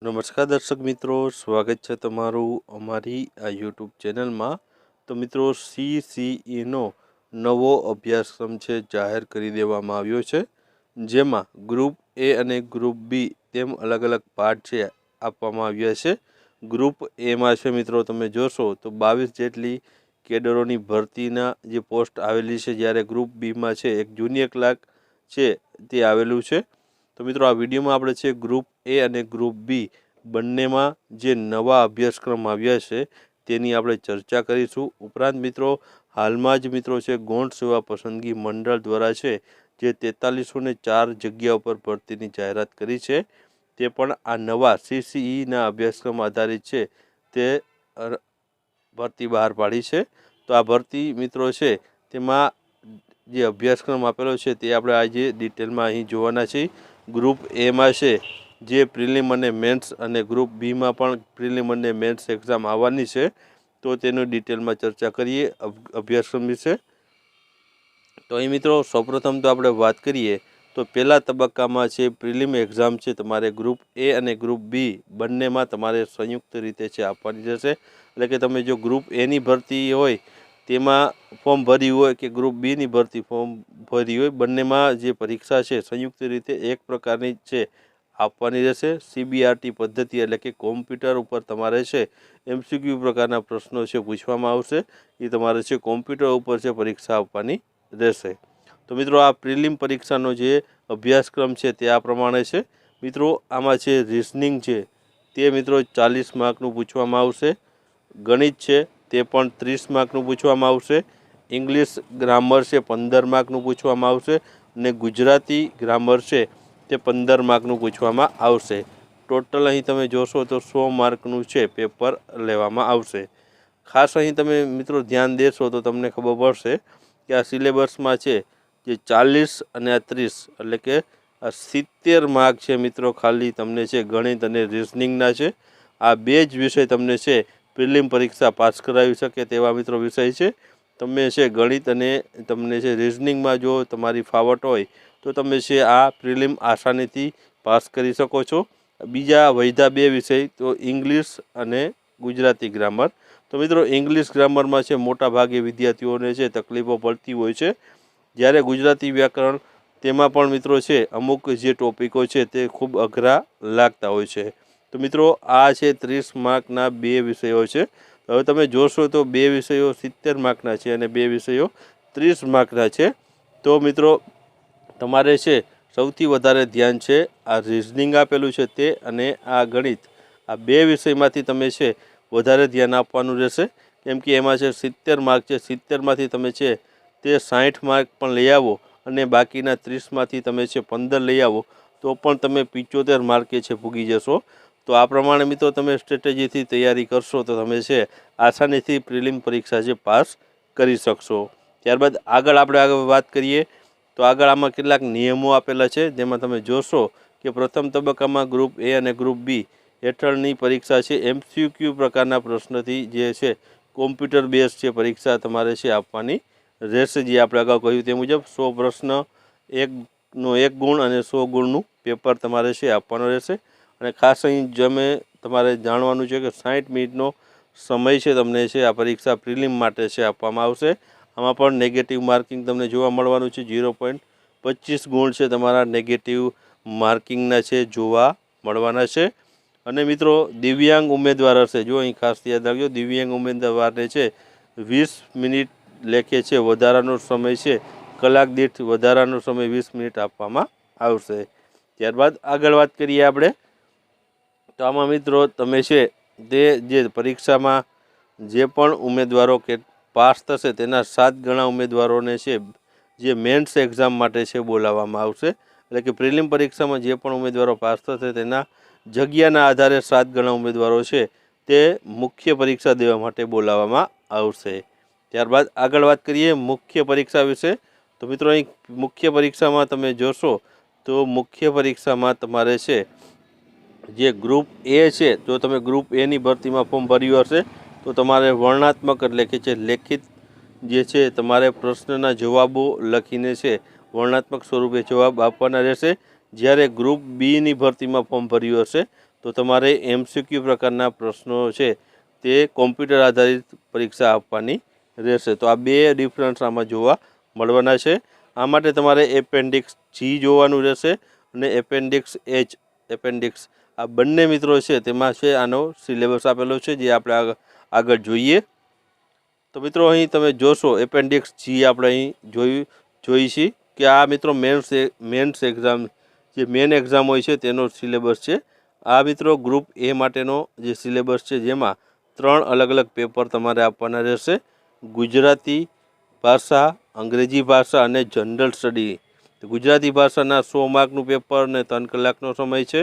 નમસ્કાર દર્શક મિત્રો, સ્વાગત છે તમારું અમારી આ યુટ્યુબ ચેનલમાં। તો મિત્રો, CCEનો નવો અભ્યાસક્રમ છે જાહેર કરી દેવામાં આવ્યો છે, જેમાં ગ્રુપ એ અને ગ્રુપ બી તેમ અલગ અલગ પાર્ટ છે આપવામાં આવ્યા છે। ગ્રુપ એમાં છે મિત્રો, તમે જોશો તો 22 જેટલી કેડરોની ભરતીના જે પોસ્ટ આવેલી છે, જ્યારે ગ્રુપ બીમાં છે એક જુનિયર ક્લાર્ક છે તે આવેલું છે। તો મિત્રો, આ વિડીયોમાં આપણે છે ગ્રુપ એ અને ગ્રુપ બી બંનેમાં જે નવા અભ્યાસક્રમ આવ્યા છે તેની આપણે ચર્ચા કરીશું। ઉપરાંત મિત્રો, હાલમાં જ મિત્રો છે ગૌણ સેવા પસંદગી મંડળ દ્વારા છે જે 4304 જગ્યા ઉપર ભરતીની જાહેરાત કરી છે, તે પણ આ નવા CCEના અભ્યાસક્રમ આધારિત છે તે ભરતી બહાર પાડી છે। તો આ ભરતી મિત્રો છે તેમાં જે અભ્યાસક્રમ આપેલો છે તે આપણે આજે ડિટેલમાં અહીં જોવાના છીએ। ગ્રુપ એમાં છે જે પ્રિલિમ અને મેન્સ, અને ગ્રુપ બીમાં પણ પ્રિલિમ અને મેન્સ એક્ઝામ આવવાની છે, તો તેનું ડિટેલમાં ચર્ચા કરીએ અભ્યાસક્રમ વિશે। તો અહીં મિત્રો, સૌપ્રથમ તો આપણે વાત કરીએ તો પહેલા તબક્કામાં છે પ્રિલિમ એક્ઝામ છે તમારે ગ્રુપ એ અને ગ્રુપ બી બંનેમાં તમારે સંયુક્ત રીતે છે આપવાની રહેશે। એટલે કે તમે જો ગ્રુપ એની ભરતી હોય તેમાં ફોર્મ ભર્યું હોય કે ગ્રુપ બીની ભરતી ફોર્મ ભર્યું હોય, બંનેમાં જે પરીક્ષા છે સંયુક્ત રીતે એક પ્રકારની છે આપવાની રહેશે। CBRT પદ્ધતિ એટલે કે કોમ્પ્યુટર ઉપર તમારે છે MCQ પ્રકારના પ્રશ્નો છે પૂછવામાં આવશે, એ તમારે છે કોમ્પ્યુટર ઉપર છે પરીક્ષા આપવાની રહેશે। તો મિત્રો, આ પ્રિલિમ પરીક્ષાનો જે અભ્યાસક્રમ છે તે આ પ્રમાણે છે। મિત્રો, આમાં છે રિઝનિંગ છે તે મિત્રો 40 માર્કનું પૂછવામાં આવશે, ગણિત છે તે પણ 30 માર્કનું પૂછવામાં આવશે, ઇંગ્લિશ ગ્રામર છે 15 માર્કનું પૂછવામાં આવશે, અને ગુજરાતી ગ્રામર છે તે 15 માર્કનું પૂછવામાં આવશે। ટોટલ અહીં તમે જોશો તો 100 માર્કનું છે પેપર લેવામાં આવશે। ખાસ અહીં તમે મિત્રો ધ્યાન દેશો તો તમને ખબર પડશે કે આ સિલેબસમાં છે જે 40 અને આ 30 એટલે કે આ 70 માર્ક છે મિત્રો ખાલી તમને છે ગણિત અને રિઝનિંગના છે। આ બે જ વિષય તમને છે પ્રિલિમ પરીક્ષા પાસ કરાવી શકે તેવા મિત્રો વિષય છે। તમે છે ગણિત અને તમને છે રિઝનિંગમાં જો તમારી ફાવટ હોય તો તમે છે આ પ્રિલિમ આસાનીથી પાસ કરી શકો છો। બીજા વૈધા બે વિષય તો ઇંગ્લિશ અને ગુજરાતી ગ્રામર। તો મિત્રો, ઇંગ્લિશ ગ્રામરમાં છે મોટા ભાગે વિદ્યાર્થીઓને છે તકલીફો પડતી હોય છે, જ્યારે ગુજરાતી વ્યાકરણ તેમાં પણ મિત્રો છે અમુક જે ટોપિકો છે તે ખૂબ અઘરા લાગતા હોય છે। તો મિત્રો, આ છે 30 માર્કના બે વિષયો છે। હવે તમે જોશો તો બે વિષયો 70 માર્કના છે અને બે વિષયો 30 માર્કના છે। તો મિત્રો, તમારે છે સૌથી વધારે ધ્યાન છે આ રિઝનિંગ આપેલું છે તે અને આ ગણિત, આ બે વિષયમાંથી તમે છે વધારે ધ્યાન આપવાનું રહેશે, કેમ કે એમાં છે 70 માર્ક છે। 70માંથી તમે છે તે 60 માર્ક પણ લઈ આવો અને બાકીના 30માંથી તમે છે 15 લઈ આવો તો પણ તમે 75 માર્કે છે પૂગી જશો। તો આ પ્રમાણે મિત્રો તમે સ્ટ્રેટેજીથી તૈયારી કરશો તો તમે છે આસાનીથી પ્રિલિમ પરીક્ષા છે પાસ કરી શકશો। ત્યારબાદ આગળ વાત કરીએ તો આગળ આમાં કેટલાક નિયમો આપેલા છે, જેમાં તમે જોશો કે પ્રથમ તબક્કામાં ગ્રુપ એ અને ગ્રુપ બી હેઠળની પરીક્ષા છે MCQ પ્રકારના પ્રશ્નથી જે છે કોમ્પ્યુટર બેઝ છે પરીક્ષા તમારે છે આપવાની રહેશે। જે આપણે અગાઉ કહ્યું તે મુજબ 100 પ્રશ્ન, 1 ગુણ અને 100 ગુણનું પેપર તમારે છે આપવાનું રહેશે। અને ખાસ અહીં તમારે જાણવાનું છે કે 60 મિનિટનો સમય છે તમને છે આ પરીક્ષા પ્રિલિમ માટે છે આપવામાં આવશે। આમાં પણ નેગેટિવ માર્કિંગ તમને જોવા મળવાનું છે, 0.25 ગુણ છે તમારા નેગેટિવ માર્કિંગના છે જોવા મળવાના છે। અને મિત્રો, દિવ્યાંગ ઉમેદવાર હશે, જો અહીં ખાસ યાદ રાખજો, દિવ્યાંગ ઉમેદવારને છે 20 મિનિટ લેખે છે વધારાનો સમય છે, કલાક દીઠ વધારાનો સમય 20 મિનિટ આપવામાં આવશે। ત્યારબાદ આગળ વાત કરીએ આપણે તો આમાં મિત્રો તમે છે તે જે પરીક્ષામાં જે પણ ઉમેદવારો કે પાસ થશે તેના 7 ગણા ઉમેદવારોને છે જે મેન્સ એક્ઝામ માટે છે બોલાવવામાં આવશે। એટલે કે પ્રિલિમ પરીક્ષામાં જે પણ ઉમેદવારો પાસ થશે તેના જગ્યાના આધારે 7 ગણા ઉમેદવારો છે તે મુખ્ય પરીક્ષા દેવા માટે બોલાવવામાં આવશે। ત્યારબાદ આગળ વાત કરીએ મુખ્ય પરીક્ષા વિશે। તો મિત્રો, અહીં મુખ્ય પરીક્ષામાં તમે જોશો તો મુખ્ય પરીક્ષામાં તમારે છે જે ગ્રુપ એ છે, જો તમે ગ્રુપ એની ભરતીમાં ફોર્મ ભર્યું હશે તો તમારે વર્ણનાત્મક એટલે કે છે લેખિત જે છે તમારે પ્રશ્નના જવાબો લખીને છે વર્ણનાત્મક સ્વરૂપે જવાબ આપવાના રહેશે। જ્યારે ગ્રુપ બીની ભરતીમાં ફોર્મ ભર્યું હશે તો તો તમારે MCQ પ્રકારના પ્રશ્નો છે તે કોમ્પ્યુટર આધારિત પરીક્ષા આપવાની રહેશે. તો આ બે ડિફરન્સ આમાં જોવા મળવાના છે. આ માટે તમારે એપેન્ડિક્સ G જોવાનું રહેશે અને એપેન્ડિક્સ H એપેન્ડિક્સ આ બંને મિત્રો છે તેમાં છે આનો સિલેબસ આપેલો છે, જે આપણે આગળ જોઈએ. તો મિત્રો અહીં તમે જોશો એપેન્ડિક્સ G આપણે અહીં જોઈ છીએ કે આ મિત્રો મેન્સ એક્ઝામ જે મેન એક્ઝામ હોય છે તેનો સિલેબસ છે. આ મિત્રો ગ્રુપ A માટેનો જે સિલેબસ છે, જેમાં 3 અલગ અલગ પેપર તમારે આપવાના રહેશે: ગુજરાતી ભાષા, અંગ્રેજી ભાષા અને જનરલ સ્ટડી. ગુજરાતી ભાષાના 100 માર્કનું પેપર અને 3 કલાકનો સમય છે.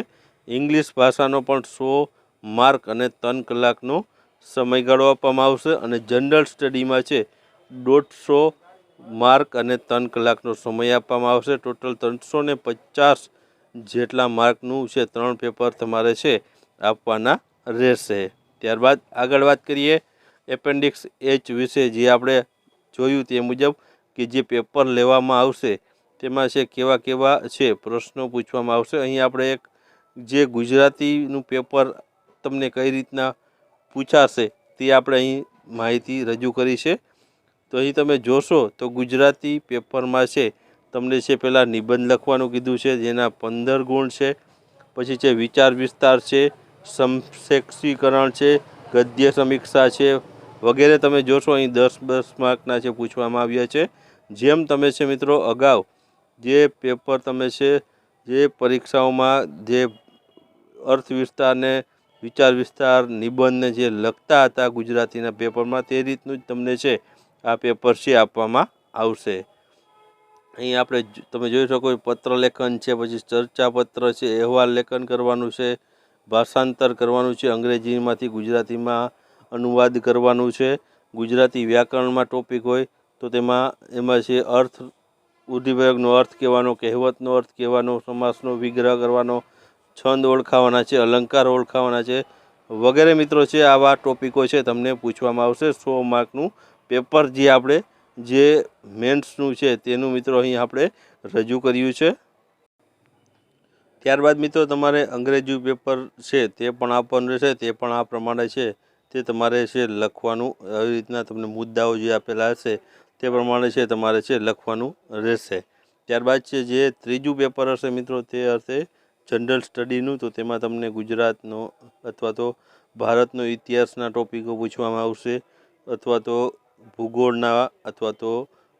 ઇંગ્લિશ ભાષાનો પણ 100 માર્ક અને 3 કલાકનો સમયગાળો આપવામાં આવશે. અને જનરલ સ્ટડીમાં છે 150 માર્ક અને 3 કલાકનો સમય આપવામાં આવશે. ટોટલ 350 જેટલા માર્કનું છે 3 પેપર તમારે છે આપવાના રહેશે. ત્યારબાદ આગળ વાત કરીએ એપેન્ડિક્સ H વિશે, જે આપણે જોયું તે મુજબ કે જે પેપર લેવામાં આવશે તેમાં છે કેવા છે પ્રશ્નો પૂછવામાં આવશે. અહીં આપણે એક જે ગુજરાતીનું પેપર તમને કઈ રીતના પૂછાશે તે આપણે અહીં માહિતી રજૂ કરી છે. તો અહીં તમે જોશો તો ગુજરાતી પેપરમાં છે તમને છે પહેલાં નિબંધ લખવાનું કીધું છે, જેના 15 ગુણ છે. પછી છે વિચાર વિસ્તાર છે, સમક્ષીકરણ છે, ગદ્ય સમીક્ષા છે વગેરે. તમે જોશો અહીં 10 માર્કના છે પૂછવામાં આવ્યા છે. જેમ તમે છે મિત્રો અગાઉ જે પેપર તમે છે જે પરીક્ષાઓમાં જે અર્થ વિસ્તારને વિચાર વિસ્તાર નિબંધને જે લખતા હતા ગુજરાતીના પેપરમાં, તે રીતનું જ તમને છે આ પેપર છે આપવામાં આવશે. અહીં આપણે તમે જોઈ શકો પત્ર લેખન છે, પછી ચર્ચાપત્ર છે, અહેવાલ લેખન કરવાનું છે, ભાષાંતર કરવાનું છે, અંગ્રેજીમાંથી ગુજરાતીમાં અનુવાદ કરવાનું છે. ગુજરાતી વ્યાકરણમાં ટોપિક હોય તો એમાં છે અર્થ, રૂઢિપ્રયોગનો અર્થ કહેવાનો, કહેવતનો અર્થ કહેવાનો, સમાસનો વિગ્રહ કરવાનો, છંદ ઓળખાવાના છે, અલંકાર ઓળખાવાના છે વગેરે. મિત્રો છે આવા ટોપિકો છે તમને પૂછવામાં આવશે. 100 માર્કનું પેપર જે આપણે જે મેન્સનું છે તેનું મિત્રો અહીં આપણે રજૂ કર્યું છે. ત્યારબાદ મિત્રો તમારે અંગ્રેજી પેપર છે તે પણ આપવાનું રહેશે. તે પણ આ પ્રમાણે છે તે તમારે છે લખવાનું. આવી રીતના તમને મુદ્દાઓ જે આપેલા હશે તે પ્રમાણે છે તમારે છે લખવાનું રહેશે. ત્યારબાદ છે જે ત્રીજું પેપર હશે મિત્રો તે હશે જનરલ સ્ટડીનું. તો તેમાં તમને ગુજરાતનો અથવા તો ભારતનો ઇતિહાસના ટોપિકો પૂછવામાં આવશે, અથવા તો ભૂગોળના અથવા તો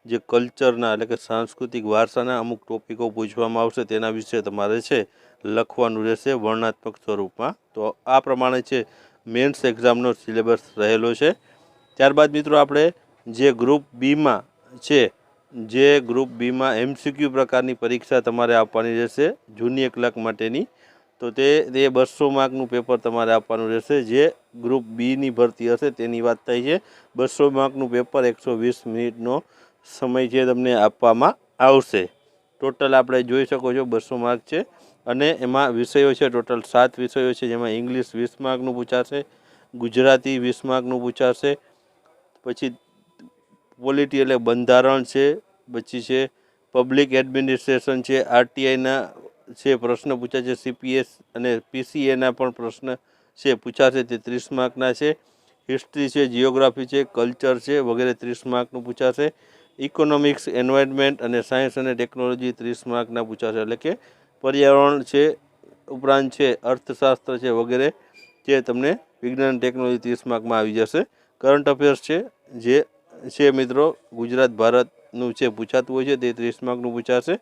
જે કલ્ચરના એટલે કે સાંસ્કૃતિક વારસાના અમુક ટોપિકો પૂછવામાં આવશે. તેના વિશે તમારે છે લખવાનું રહેશે વર્ણનાત્મક સ્વરૂપમાં. તો આ પ્રમાણે છે મેન્સ એક્ઝામનો સિલેબસ રહેલો છે. ત્યારબાદ મિત્રો આપણે જે ગ્રુપ બીમાં છે, જે ગ્રુપ બીમાં MCQ પ્રકારની પરીક્ષા તમારે આપવાની રહેશે જૂની 1 કલાક માટેની. તો તે 200 માર્કનું પેપર તમારે આપવાનું રહેશે. જે ગ્રુપ બીની ભરતી હશે તેની વાત થઈ છે. 200 માર્કનું પેપર 120 મિનિટનો સમય છે તમને આપવામાં આવશે. ટોટલ આપણે જોઈ શકો છો 200 માર્ક છે. અને એમાં વિષયો છે ટોટલ 7 વિષયો છે, જેમાં ઇંગ્લિશ 20 માર્કનું પૂછાશે, ગુજરાતી 20 માર્કનું પૂછાશે, પછી પોલિટી એટલે બંધારણ છે, પછી છે પબ્લિક એડમિનિસ્ટ્રેશન છે, RTIના છે પ્રશ્ન પૂછાશે, CPS અને PCAના પણ પ્રશ્ન છે પૂછાશે, તે 30 માર્કના છે. હિસ્ટ્રી છે, જિયોગ્રાફી છે, કલ્ચર છે વગેરે 30 માર્કનું પૂછાશે. ઇકોનોમિક્સ, એન્વાયરમેન્ટ અને સાયન્સ અને ટેકનોલોજી 30 માર્કના પૂછાશે. એટલે કે પર્યાવરણ છે ઉપરાંત છે અર્થશાસ્ત્ર છે વગેરે જે તમને વિજ્ઞાન ટેકનોલોજી 30 માર્કમાં આવી જશે. કરંટ અફેર્સ છે જે છે મિત્રો ગુજરાત ભારતનું છે પૂછાતું હોય છે તે 30 માર્કનું પૂછાશે.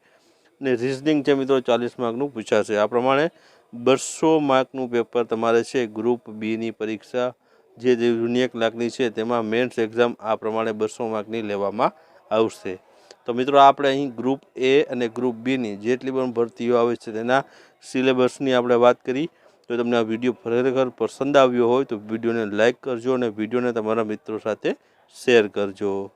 અને રિઝનિંગ છે મિત્રો 40 માર્કનું પૂછાશે. આ પ્રમાણે 200 માર્કનું પેપર તમારે છે ગ્રુપ બીની પરીક્ષા જે જૂની 1 કલાકની છે તેમાં મેન્સ એક્ઝામ આ પ્રમાણે 200 માર્કની લેવામાં આવશે. તો મિત્રો આપણે અહીં ગ્રુપ A અને ગ્રુપ બીની જેટલી પણ ભરતીઓ આવે છે તેના સિલેબસની આપણે વાત કરી. તો તમને આ વિડીયો ખરેખર પસંદ આવ્યો હોય તો વિડીયોને લાઇક કરજો અને વિડીયોને તમારા મિત્રો સાથે શેર કરજો.